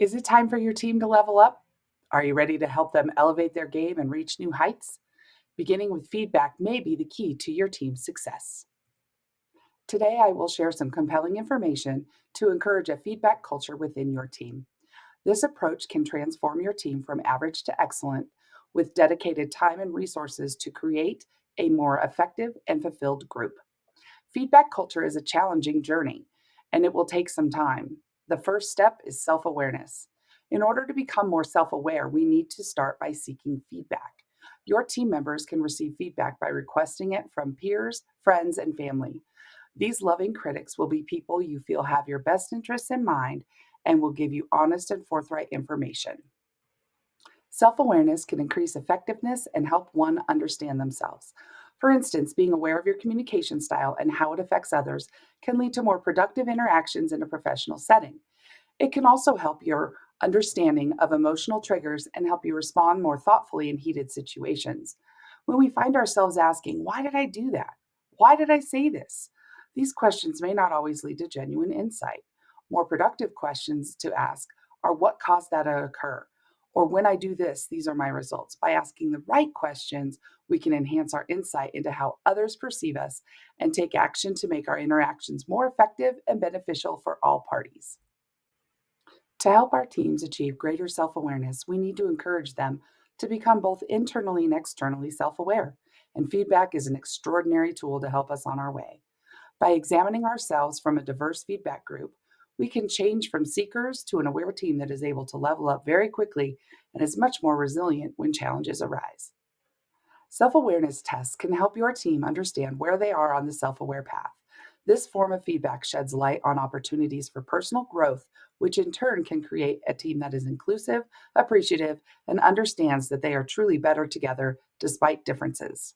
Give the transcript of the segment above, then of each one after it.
Is it time for your team to level up? Are you ready to help them elevate their game and reach new heights? Beginning with feedback may be the key to your team's success. Today, I will share some compelling information to encourage a feedback culture within your team. This approach can transform your team from average to excellent with dedicated time and resources to create a more effective and fulfilled group. Feedback culture is a challenging journey, and it will take some time. The first step is self awareness. In order to become more self aware, we need to start by seeking feedback. Your team members can receive feedback by requesting it from peers, friends, and family. These loving critics will be people you feel have your best interests in mind and will give you honest and forthright information. Self awareness can increase effectiveness and help one understand themselves. For instance, being aware of your communication style and how it affects others can lead to more productive interactions in a professional setting. It can also help your understanding of emotional triggers and help you respond more thoughtfully in heated situations. When we find ourselves asking, "Why did I do that? Why did I say this?" These questions may not always lead to genuine insight. More productive questions to ask are, "What caused that to occur?" Or, "When I do this, these are my results." By asking the right questions, we can enhance our insight into how others perceive us and take action to make our interactions more effective and beneficial for all parties. To help our teams achieve greater self awareness, we need to encourage them to become both internally and externally self aware. And feedback is an extraordinary tool to help us on our way. By examining ourselves from a diverse feedback group, we can change from seekers to an aware team that is able to level up very quickly and is much more resilient when challenges arise. Self awareness tests can help your team understand where they are on the self aware path. This form of feedback sheds light on opportunities for personal growth, which in turn can create a team that is inclusive, appreciative, and understands that they are truly better together despite differences.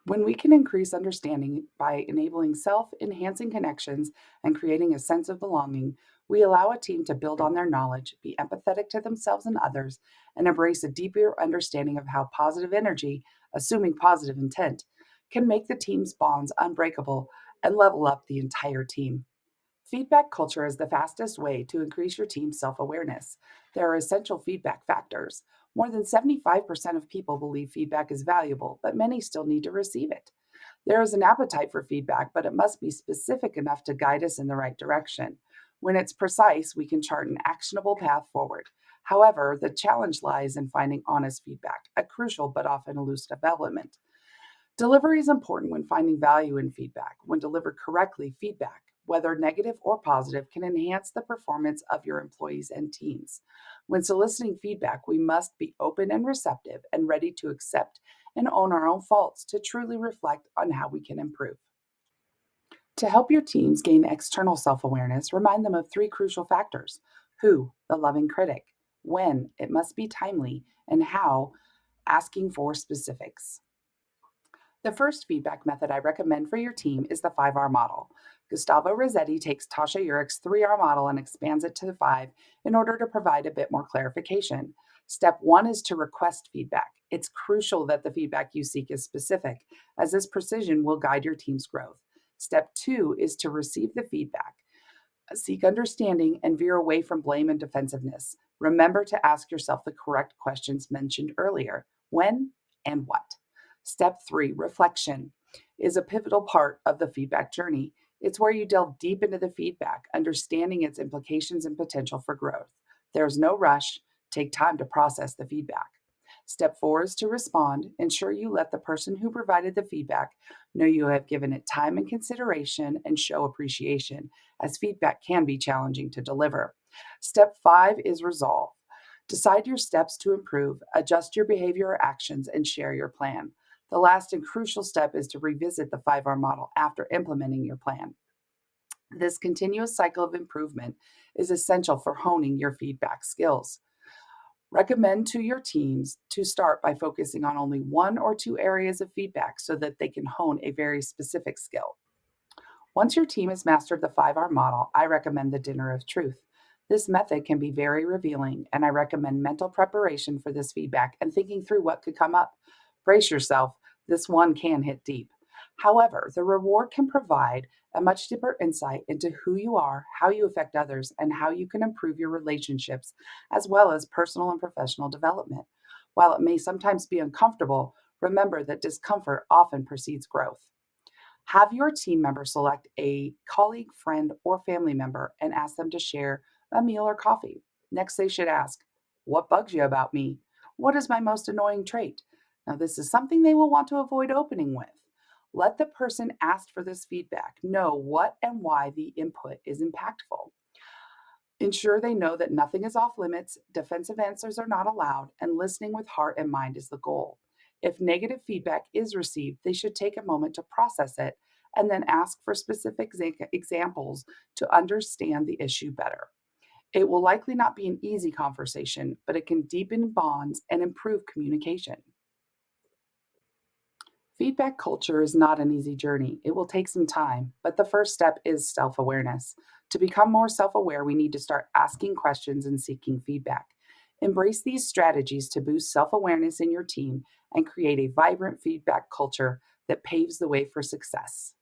When we can increase understanding by enabling self enhancing connections and creating a sense of belonging, we allow a team to build on their knowledge, be empathetic to themselves and others, and embrace a deeper understanding of how positive energy, assuming positive intent, can make the team's bonds unbreakable and level up the entire team. Feedback culture is the fastest way to increase your team's self awareness. There are essential feedback factors. More than 75% of people believe feedback is valuable, but many still need to receive it. There is an appetite for feedback, but it must be specific enough to guide us in the right direction. When it's precise, we can chart an actionable path forward. However, the challenge lies in finding honest feedback, a crucial but often elusive element. Delivery is important when finding value in feedback. When delivered correctly, feedback, whether negative or positive, can enhance the performance of your employees and teams. When soliciting feedback, we must be open and receptive and ready to accept and own our own faults to truly reflect on how we can improve. To help your teams gain external self awareness, remind them of three crucial factors: who, the loving critic; when, it must be timely; and how, asking for specifics. The first feedback method I recommend for your team is the 5R model. Gustavo Rossetti takes Tasha Urich's 3R model and expands it to the 5 in order to provide a bit more clarification. Step 1 is to request feedback. It's crucial that the feedback you seek is specific, as this precision will guide your team's growth. Step 2 is to receive the feedback. Seek understanding and veer away from blame and defensiveness. Remember to ask yourself the correct questions mentioned earlier: when and what. Step 3, reflection, is a pivotal part of the feedback journey. It's where you delve deep into the feedback, understanding its implications and potential for growth. There's no rush. Take time to process the feedback. Step 4 is to respond. Ensure you let the person who provided the feedback know you have given it time and consideration, and show appreciation, as feedback can be challenging to deliver. Step 5 is resolve. Decide your steps to improve, adjust your behavior or actions, and share your plan. The last and crucial step is to revisit the 5R model after implementing your plan. This continuous cycle of improvement is essential for honing your feedback skills. Recommend to your teams to start by focusing on only one or two areas of feedback so that they can hone a very specific skill. Once your team has mastered the 5R model, I recommend the dinner of truth. This method can be very revealing, and I recommend mental preparation for this feedback and thinking through what could come up. Brace yourself, this one can hit deep. However, the reward can provide a much deeper insight into who you are, how you affect others, and how you can improve your relationships, as well as personal and professional development. While it may sometimes be uncomfortable, remember that discomfort often precedes growth. Have your team member select a colleague, friend, or family member and ask them to share a meal or coffee. Next, they should ask, "What bugs you about me? What is my most annoying trait?" Now, this is something they will want to avoid opening with. Let the person asked for this feedback know what and why the input is impactful. Ensure they know that nothing is off limits, defensive answers are not allowed, and listening with heart and mind is the goal. If negative feedback is received, they should take a moment to process it and then ask for specific examples to understand the issue better. It will likely not be an easy conversation, but it can deepen bonds and improve communication. Feedback culture is not an easy journey. It will take some time, but the first step is self awareness. To become more self aware, we need to start asking questions and seeking feedback. Embrace these strategies to boost self awareness in your team and create a vibrant feedback culture that paves the way for success.